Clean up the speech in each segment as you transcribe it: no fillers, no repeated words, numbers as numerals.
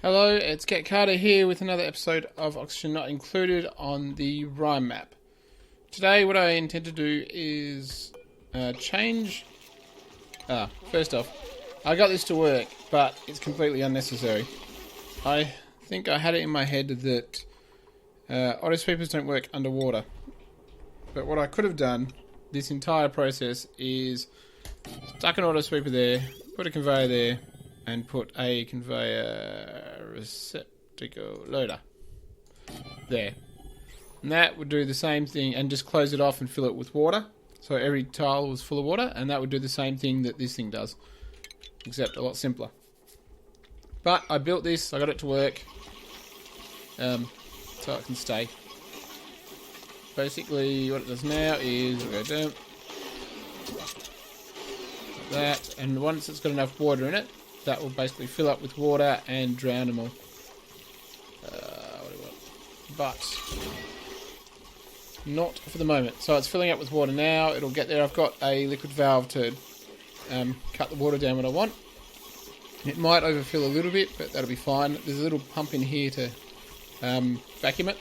Hello, it's Get Carter here with another episode of Oxygen Not Included on the Rime map. Today what I intend to do is change... first off, I got this to work, but it's completely unnecessary. I think I had it in my head that auto sweepers don't work underwater. But what I could have done, this entire process, is stuck an auto sweeper there, put a conveyor there, and put a conveyor receptacle loader there. And that would do the same thing, and just close it off and fill it with water. So every tile was full of water, and that would do the same thing that this thing does, except a lot simpler. But I built this, I got it to work, so it can stay. Basically what it does now is we'll go down like that, and once it's got enough water in it, that will basically fill up with water and drown them all. But not for the moment. So it's filling up with water now. It'll get there. I've got a liquid valve to cut the water down when I want. It might overfill a little bit, but that'll be fine. There's a little pump in here to vacuum it.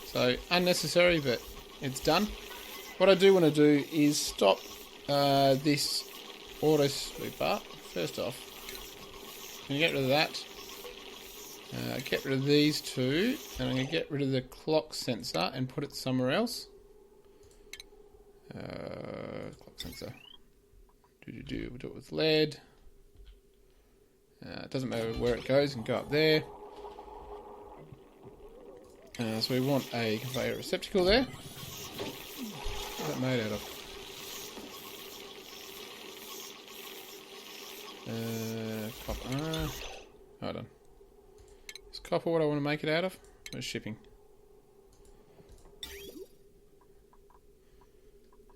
So unnecessary, but it's done. What I do want to do is stop this auto sweeper. First off, I'm going to get rid of that. Get rid of these two, and I'm going to get rid of the clock sensor and put it somewhere else. Clock sensor. We'll do it with lead. It doesn't matter where it goes, and go up there. So we want a conveyor receptacle there. What's that made out of? Copper. Hold on. Is copper what I want to make it out of? Or shipping?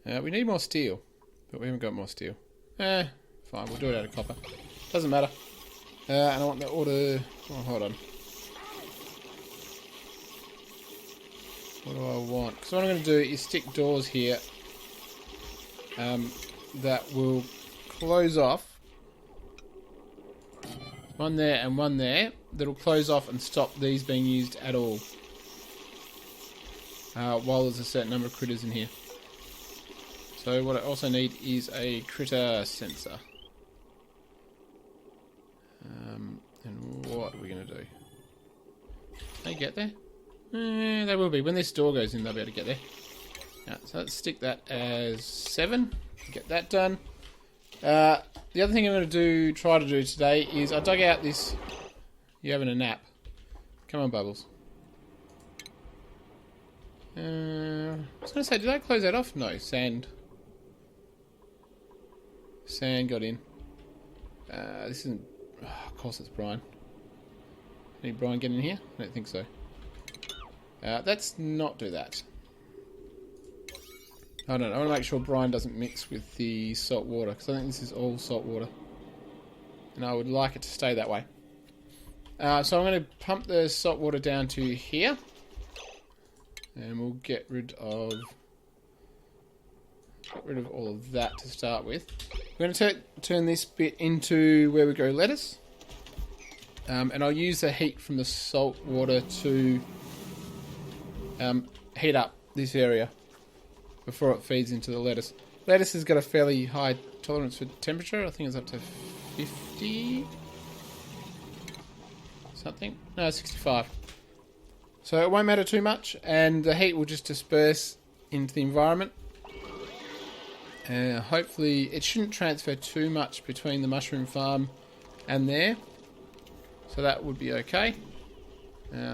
We need more steel, but we haven't got more steel. Fine, we'll do it out of copper. Doesn't matter. And I want the order... Oh, hold on. What do I want? Because what I'm going to do is stick doors here that will close off. One there and one there. That'll close off and stop these being used at all. While there's a certain number of critters in here. So what I also need is a critter sensor. And what are we going to do? Can they get there? They will be. When this door goes in, they'll be able to get there. Yeah, so let's stick that as 7. Get that done. The other thing I'm going to try to do today is I dug out this... You having a nap? Come on, Bubbles. I was going to say, did I close that off? No, sand. Sand got in. This isn't... Oh, of course it's Brian. Any Brian get in here? I don't think so. Let's not do that. I don't know. I want to make sure brine doesn't mix with the salt water, because I think this is all salt water. And I would like it to stay that way. So I'm going to pump the salt water down to here. And we'll get rid of all of that to start with. We're going to turn this bit into where we grow lettuce. And I'll use the heat from the salt water to heat up this area before it feeds into the lettuce. Lettuce has got a fairly high tolerance for temperature. I think it's up to 50 something. No, 65. So it won't matter too much, and the heat will just disperse into the environment. Hopefully it shouldn't transfer too much between the mushroom farm and there. So that would be okay.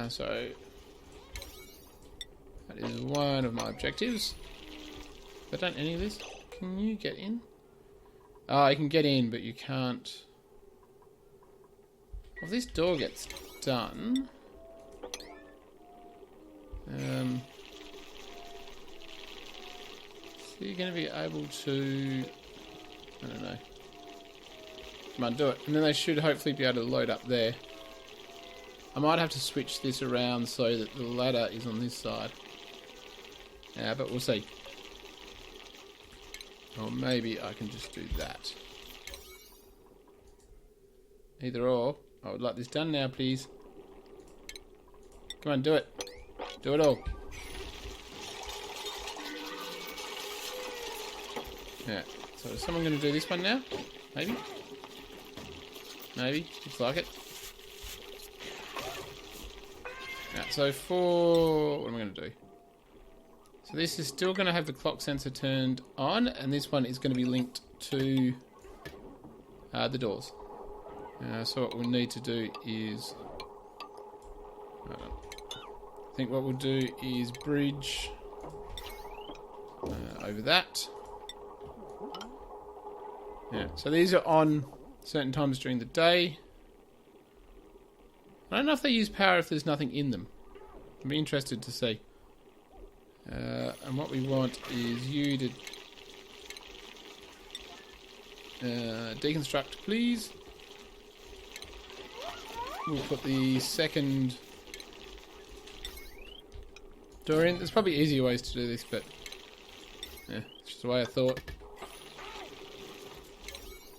So that is one of my objectives. Have I done any of this? Can you get in? Oh, you can get in, but you can't... Well, if this door gets done... So you're going to be able to... I don't know. Come on, do it. And then they should hopefully be able to load up there. I might have to switch this around so that the ladder is on this side. Yeah, but we'll see. Or maybe I can just do that. Either or. I would like this done now, please. Come on, do it. Do it all. Yeah. So is someone going to do this one now? Maybe? Maybe. Looks like it. Yeah, so for... What am I going to do? So this is still going to have the clock sensor turned on, and this one is going to be linked to the doors. So what we'll need to do is... I think what we'll do is bridge over that. Yeah, so these are on certain times during the day. I don't know if they use power if there's nothing in them. I'd be interested to see. And what we want is you to deconstruct, please. We'll put the second door in. There's probably easier ways to do this, but yeah, it's just the way I thought.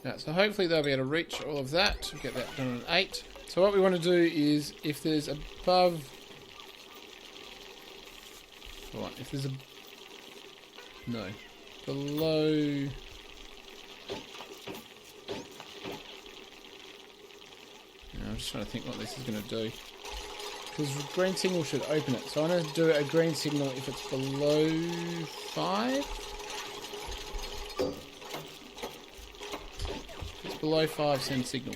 Yeah, so hopefully they'll be able to reach all of that. We'll get that done on 8. So what we want to do is, if there's above... Right, if there's a... No. Below... Yeah, I'm just trying to think what this is going to do. Because the green signal should open it. So I'm going to do a green signal if it's below 5. Below 5, send signal.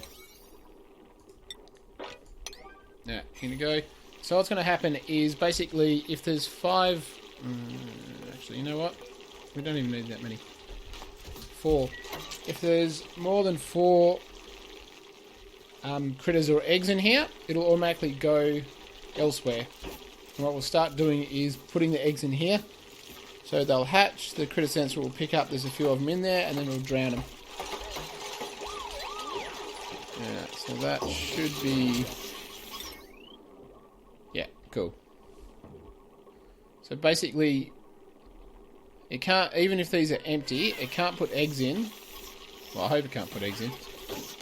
Yeah, here we go. So what's going to happen is basically if there's 5... actually, you know what? We don't even need that many. 4. If there's more than 4 critters or eggs in here, it'll automatically go elsewhere. And what we'll start doing is putting the eggs in here. So they'll hatch, the critter sensor will pick up, there's a few of them in there, and then we'll drown them. Yeah, so that should be... Yeah, cool. So basically, it can't, even if these are empty, it can't put eggs in. Well, I hope it can't put eggs in.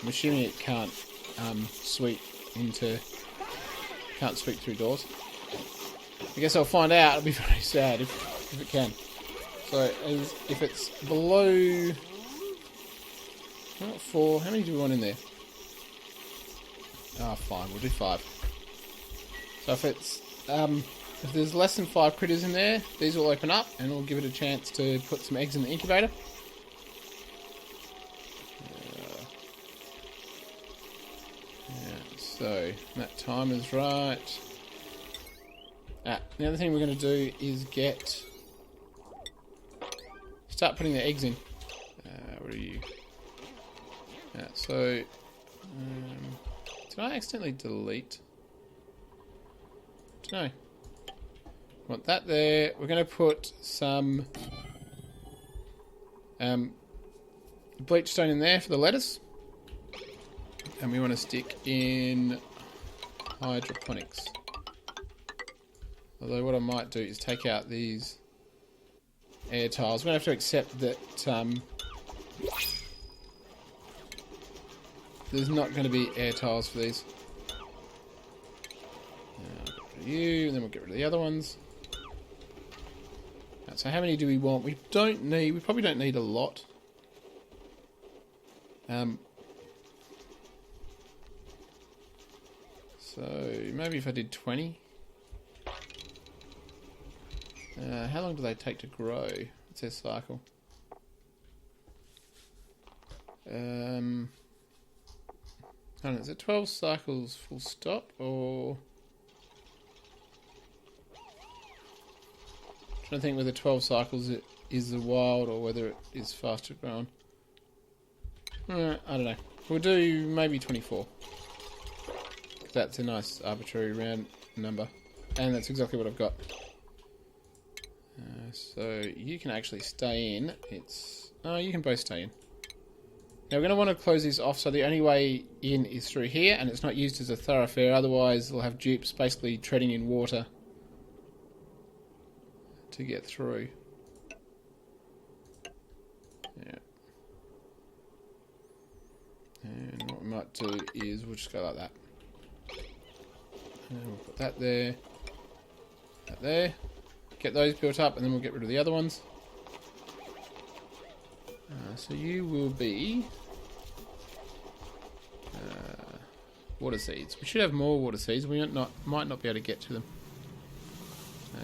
I'm assuming it can't sweep through doors. I guess I'll find out. It'll be very sad if it can. So, if it's below... Not 4, how many do we want in there? Ah, fine, we'll do 5. So if it's if there's less than 5 critters in there, these will open up and we'll give it a chance to put some eggs in the incubator. Yeah, so that time is right. The other thing we're going to do is start putting the eggs in. Where are you? Yeah, so did I accidentally delete? No. Want that there. We're going to put some bleach stone in there for the lettuce. And we want to stick in hydroponics. Although what I might do is take out these air tiles. We're going to have to accept that there's not going to be air tiles for these. I'll get rid of you, and then we'll get rid of the other ones. Right, so how many do we want? We probably don't need a lot. So maybe if I did 20. How long do they take to grow? What's their cycle? I don't know, is it 12 cycles full stop, or... I'm trying to think whether 12 cycles it is the wild or whether it is faster grown. I don't know. We'll do maybe 24. That's a nice arbitrary round number. And that's exactly what I've got. So you can actually stay in. Oh, you can both stay in. Now we're going to want to close this off, so the only way in is through here, and it's not used as a thoroughfare, otherwise we'll have dupes basically treading in water to get through. Yeah. And what we might do is we'll just go like that. And we'll put that there. That there. Get those built up and then we'll get rid of the other ones. So you will be water seeds. We should have more water seeds. We might not be able to get to them.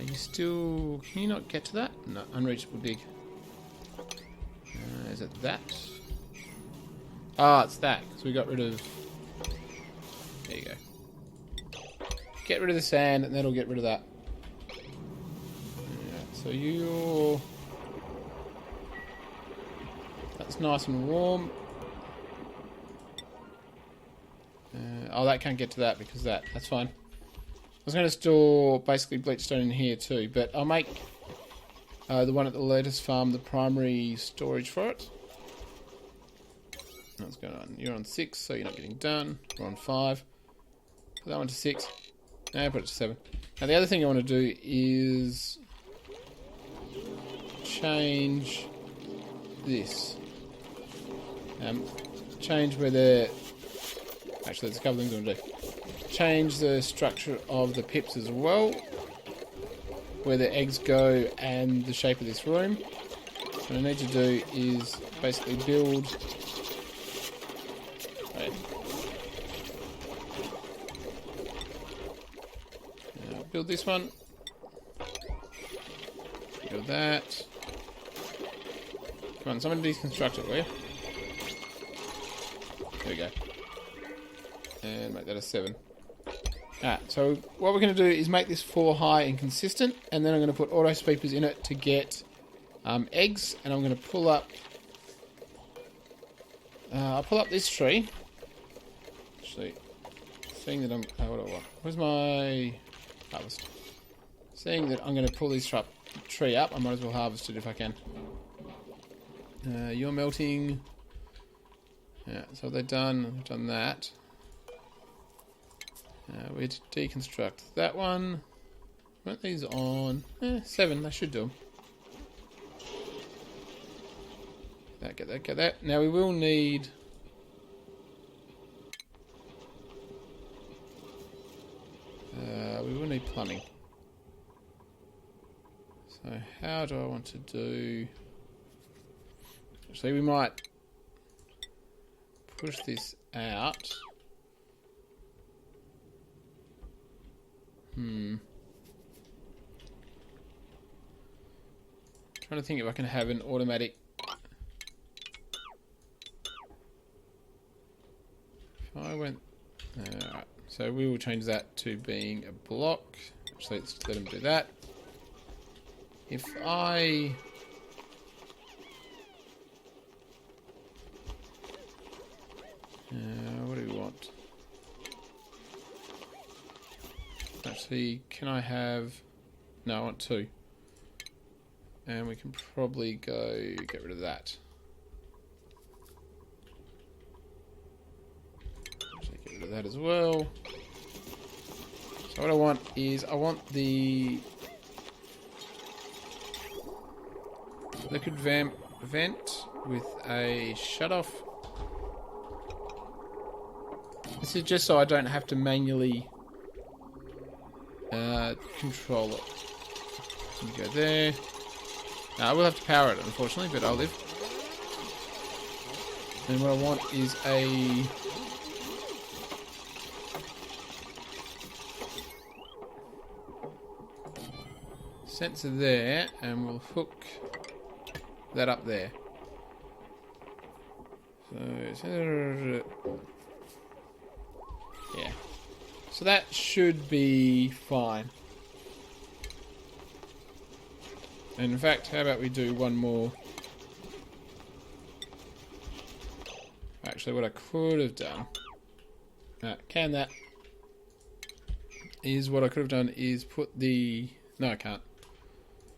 You still... Can you not get to that? No, unreachable dig. Is it that? Ah, it's that, because we got rid of... There you go. Get rid of the sand, and that'll get rid of that. Yeah, so you're... That's nice and warm. Oh, that can't get to that because that's fine. I was going to store basically bleach stone in here too, but I'll make the one at the latest farm the primary storage for it. What's going on? You're on 6, so you're not getting done. We're on 5. Put that one to 6. Now put it to 7. Now the other thing I want to do is change this. Change where the... Actually, there's a couple things I want to do. Change the structure of the pips as well, where the eggs go and the shape of this room. What I need to do is basically build... build this one. Build that. Come on, someone deconstruct it, will you? There we go. And make that a 7. So what we're going to do is make this 4 high and consistent, and then I'm going to put auto sweepers in it to get eggs, and I'm going to pull up... I'll pull up this tree. Actually, seeing that I'm... what do I want? Where's my harvest? Seeing that I'm going to pull this tree up, I might as well harvest it if I can. You're melting... Yeah, so they've done that. We had to deconstruct that one. Weren't these on? 7, they should do them. Get that. Now we will need... we will need plumbing. So how do I want to do... Actually, we might push this out. Trying to think if I can have an automatic... If I went... Alright, so we will change that to being a block. So let's let them do that. If I... what do we want? Actually, can I have... No, I want 2. And we can probably go get rid of that. Actually, get rid of that as well. So what I want is, I want the liquid vent with a shutoff. This is just so I don't have to manually control it. You go there. I will have to power it, unfortunately, but I'll live. And what I want is a... sensor there, and we'll hook that up there. So... yeah. So that should be fine. And in fact, how about we do one more? Actually, what I could have done... can that... is what I could have done is put the... No, I can't.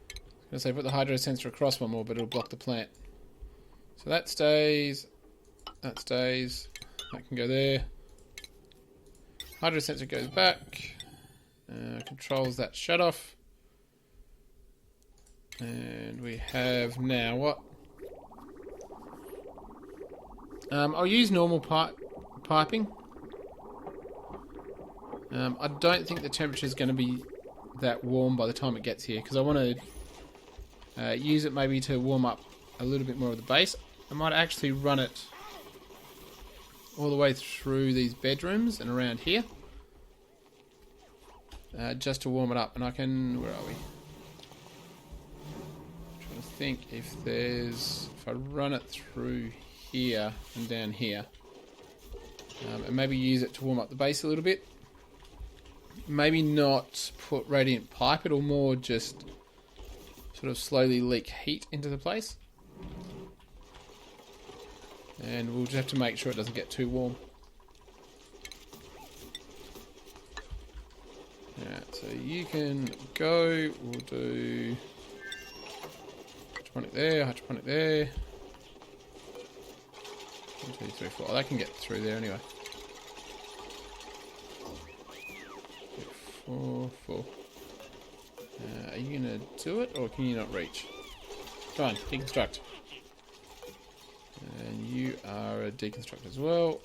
I was going to say put the hydro sensor across one more, but it'll block the plant. So that stays. That stays. That can go there. Hydro sensor goes back. Controls that shut off. And we have now what? I'll use normal piping. I don't think the temperature is going to be that warm by the time it gets here, because I want to use it maybe to warm up a little bit more of the base. I might actually run it all the way through these bedrooms and around here, just to warm it up. And I can, where are we? I'm trying to think if I run it through here and down here, and maybe use it to warm up the base a little bit. Maybe not put radiant pipe, it'll more just sort of slowly leak heat into the place. And we'll just have to make sure it doesn't get too warm. Alright, so you can go, we'll do hydroponic there, hydroponic there. 1, 2, 3, 4. Oh, they can get through there anyway. 4. Are you going to do it, or can you not reach? Fine, deconstruct. And you are a deconstruct as well.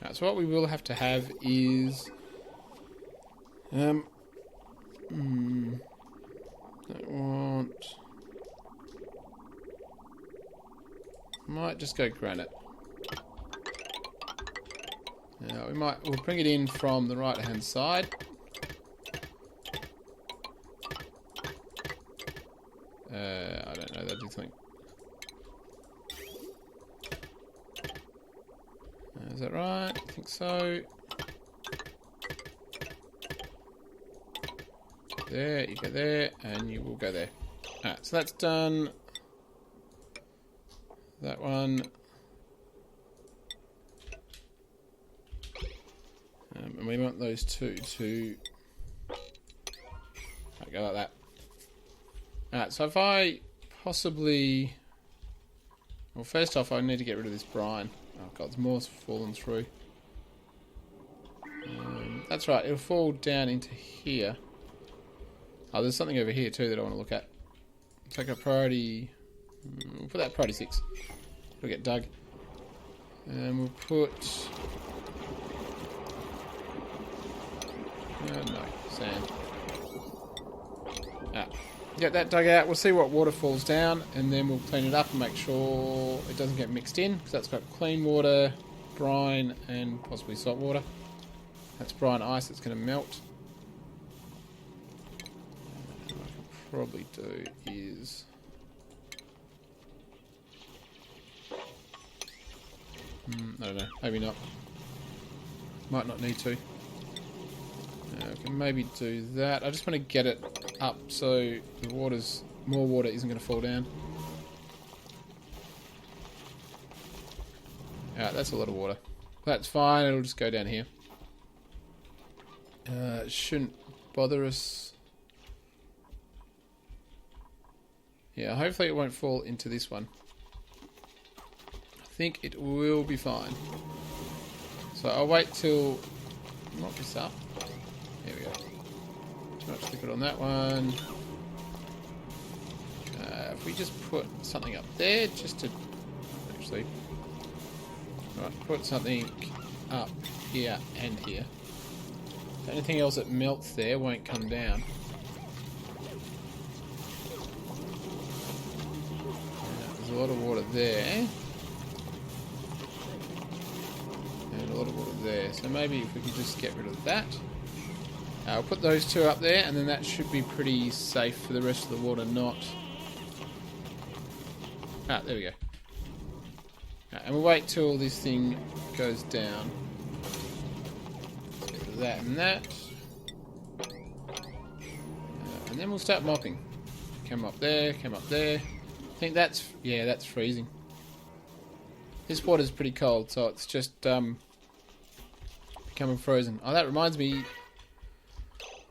Right, so what we will have to have is... don't want... Might just go granite. Now we'll bring it in from the right hand side. I don't know, that did something. Is that right? I think so. There, you go there, and you will go there. Alright, so that's done. That one. And we want those two to go like that. Alright, so if I possibly... Well, first off, I need to get rid of this brine. Oh god, there's more's fallen through. That's right, it'll fall down into here. Oh, there's something over here too that I want to look at. Take a priority... We'll put that priority 6. It'll get dug. And we'll put... no, sand. Get that dug out. We'll see what water falls down, and then we'll clean it up and make sure it doesn't get mixed in, because that's got clean water, brine, and possibly salt water. That's brine ice that's going to melt. What I can probably do is... I don't know. Maybe not. Might not need to. We can maybe do that. I just want to get it up so the more water isn't going to fall down. Alright, that's a lot of water. That's fine, it'll just go down here. It shouldn't bother us. Yeah, hopefully it won't fall into this one. I think it will be fine. So I'll wait till... Knock this up. There we go. Too much liquid on that one. If we just put something up there, just to... Actually... Right, put something up here and here. Anything else that melts there won't come down. There's a lot of water there. And a lot of water there. So maybe if we could just get rid of that. I'll put those two up there, and then that should be pretty safe for the rest of the water not... Ah, there we go. And we'll wait till this thing goes down. Let's get rid of that and that. And then we'll start mopping. Come up there, come up there. I think that's... Yeah, that's freezing. This water's pretty cold, so it's just becoming frozen. Oh, that reminds me...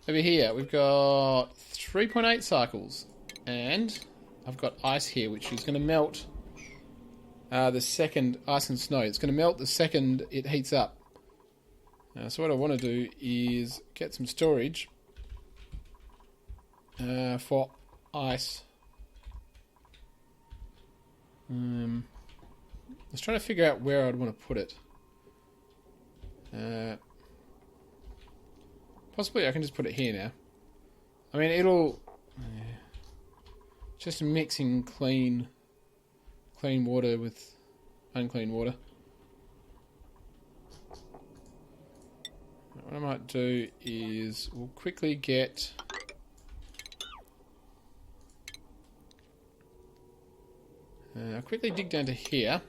Over here, we've got 3.8 cycles. And I've got ice here, which is going to melt... the second ice and snow. It's going to melt the second it heats up. So what I want to do is get some storage for ice. was trying to figure out where I'd want to put it. Possibly I can just put it here now. I mean, it'll... just mixing clean water with unclean water. What I might do is we'll quickly get... I'll quickly dig down to here.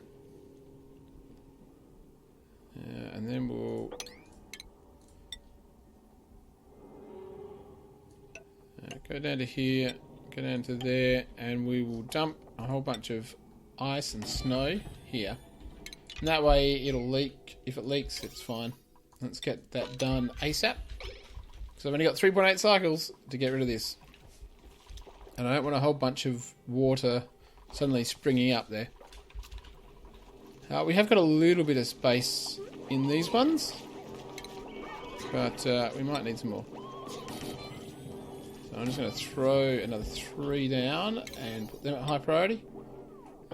And then we'll... go down to here, go down to there, and we will dump a whole bunch of ice and snow here. And that way it'll leak. If it leaks, it's fine. Let's get that done ASAP. Because I've only got 3.8 cycles to get rid of this. And I don't want a whole bunch of water suddenly springing up there. We have got a little bit of space in these ones. But we might need some more. So I'm just going to throw another 3 down and put them at high priority.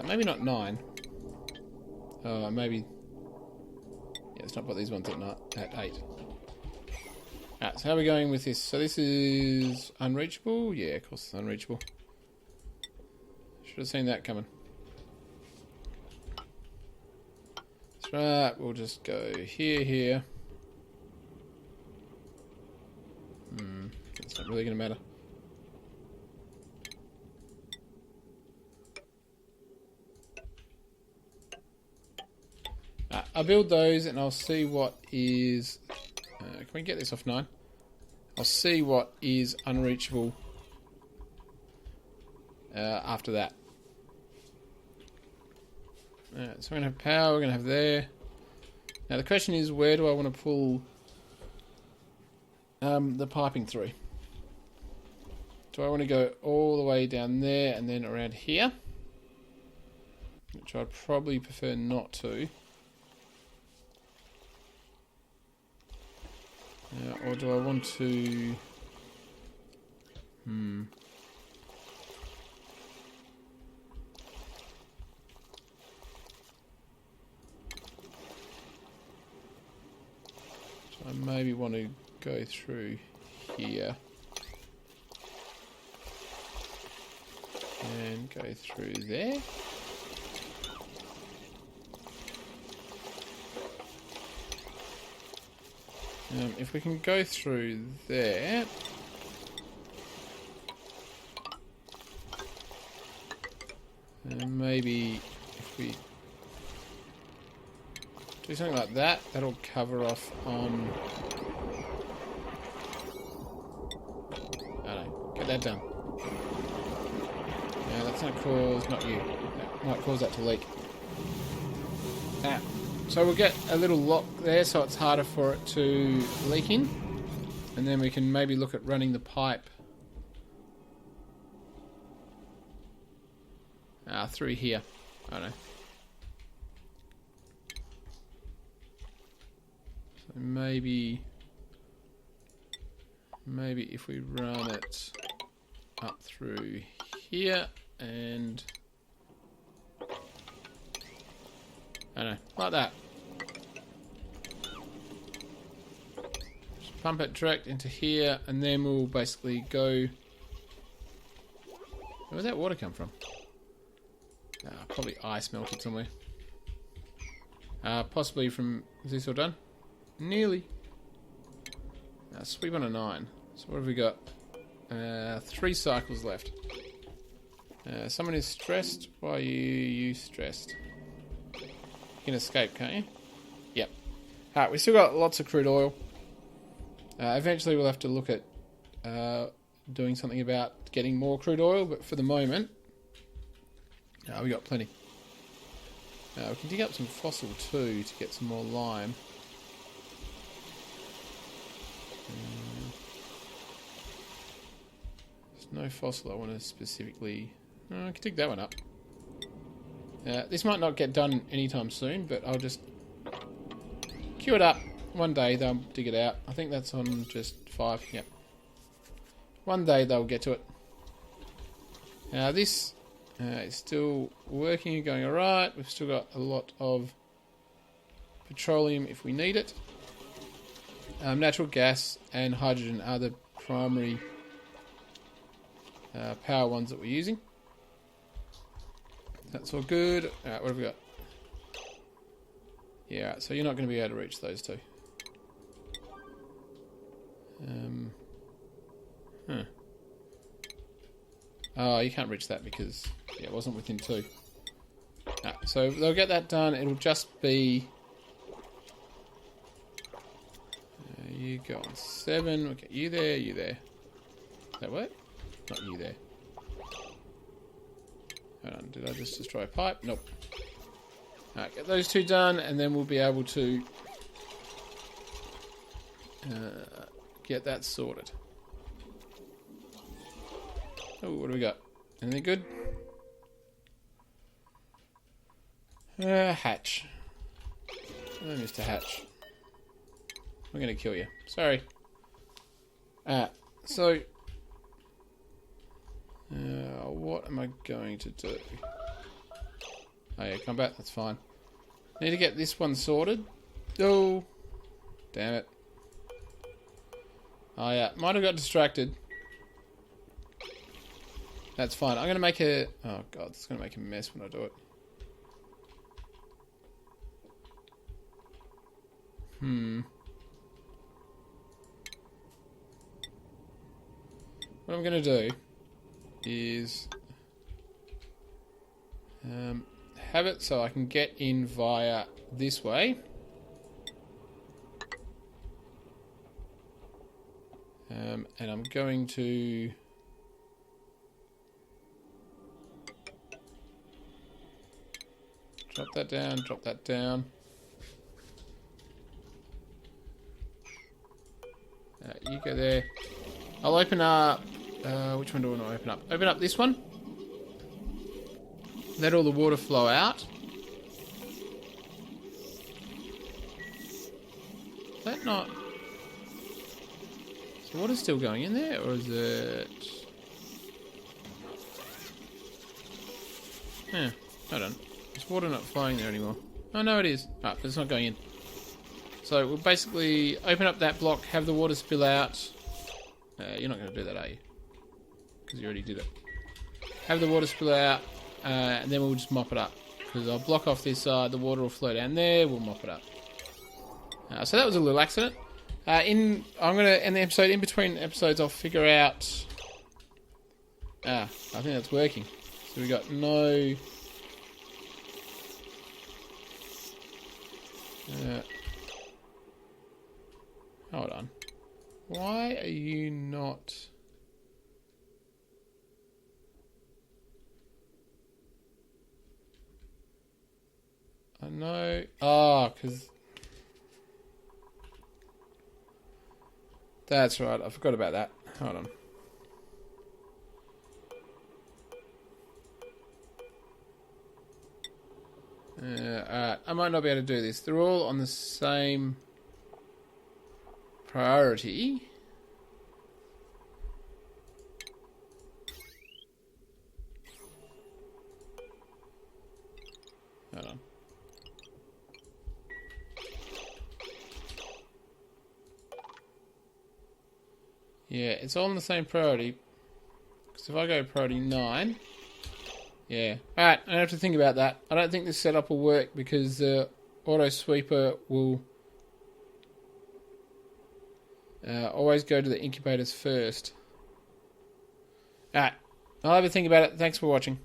Maybe not 9. Maybe... yeah, let's not put these ones at 8. Alright, so how are we going with this? So this is unreachable? Yeah, of course it's unreachable. Should have seen that coming. That's right, we'll just go here. It's not really going to matter. I'll build those and I'll see what is... can we get this off 9? I'll see what is unreachable after that. Alright, so we're going to have power, we're going to have there. Now the question is, where do I want to pull the piping through? Do I want to go all the way down there and then around here? Which I'd probably prefer not to. Or do I want to... So I maybe want to go through here. And go through there. If we can go through there... maybe if we do something like that, that'll cover off on... I don't know, get that done. Yeah, that's going to cause... not you. That might cause that to leak. So we'll get a little lock there so it's harder for it to leak in. And then we can maybe look at running the pipe through here. I don't know. So maybe if we run it up through here and... I don't know, like that. Just pump it direct into here, and then we'll basically go... Where'd that water come from? Probably ice melted somewhere. Possibly from... Is this all done? Nearly. Sweep on a 9. So what have we got? 3 cycles left. Someone is stressed. Why are you stressed? You can escape, can't you? Yep. Alright, we still got lots of crude oil. Eventually we'll have to look at doing something about getting more crude oil, but for the moment, we got plenty. We can dig up some fossil too to get some more lime. There's no fossil I want to specifically... I can dig that one up. This might not get done anytime soon, but I'll just queue it up. One day they'll dig it out. I think that's on just 5. Yep. One day they'll get to it. Now this It's still working and going alright. We've still got a lot of petroleum if we need it. Natural gas and hydrogen are the primary power ones that we're using. That's all good. Alright, what have we got? Yeah, so you're not going to be able to reach those two. Oh, you can't reach that because it wasn't within 2. So they'll get that done. It'll just be... you go on 7. We'll get you there, you there. Does that work? Not you there. Hold on, did I just destroy a pipe? Nope. Alright, get those 2 done, and then we'll be able to get that sorted. Oh, what do we got? Anything good? Hatch. Oh, Mr. Hatch. I'm going to kill you. Sorry. So... what am I going to do? Oh yeah, come back, that's fine. Need to get this one sorted. Oh! Damn it. Oh yeah, might have got distracted. That's fine. I'm going to make a... oh god, it's going to make a mess when I do it. What I'm going to do is have it so I can get in via this way. And I'm going to... drop that down, drop that down. You go there. I'll open up... which one do I want to open up? Open up this one. Let all the water flow out. Is that not... is the water still going in there, or is it... yeah, hold on. Is water not flowing there anymore? Oh no, it is. Right, but it's not going in. So we'll basically open up that block, have the water spill out. You're not going to do that, are you? Because you already did it. Have the water spill out, and then we'll just mop it up. Because I'll block off this side, the water will flow down there, we'll mop it up. So that was a little accident. I'm going to end the episode. In between episodes, I'll figure out... I think that's working. So we got no... hold on. Why are you not... I know... oh, because... that's right, I forgot about that. Hold on. Alright, I might not be able to do this. They're all on the same priority. Hold on. Yeah, it's all on the same priority. Because if I go priority 9... yeah. Alright, I have to think about that. I don't think this setup will work because the auto sweeper will always go to the incubators first. Alright, I'll have a think about it. Thanks for watching.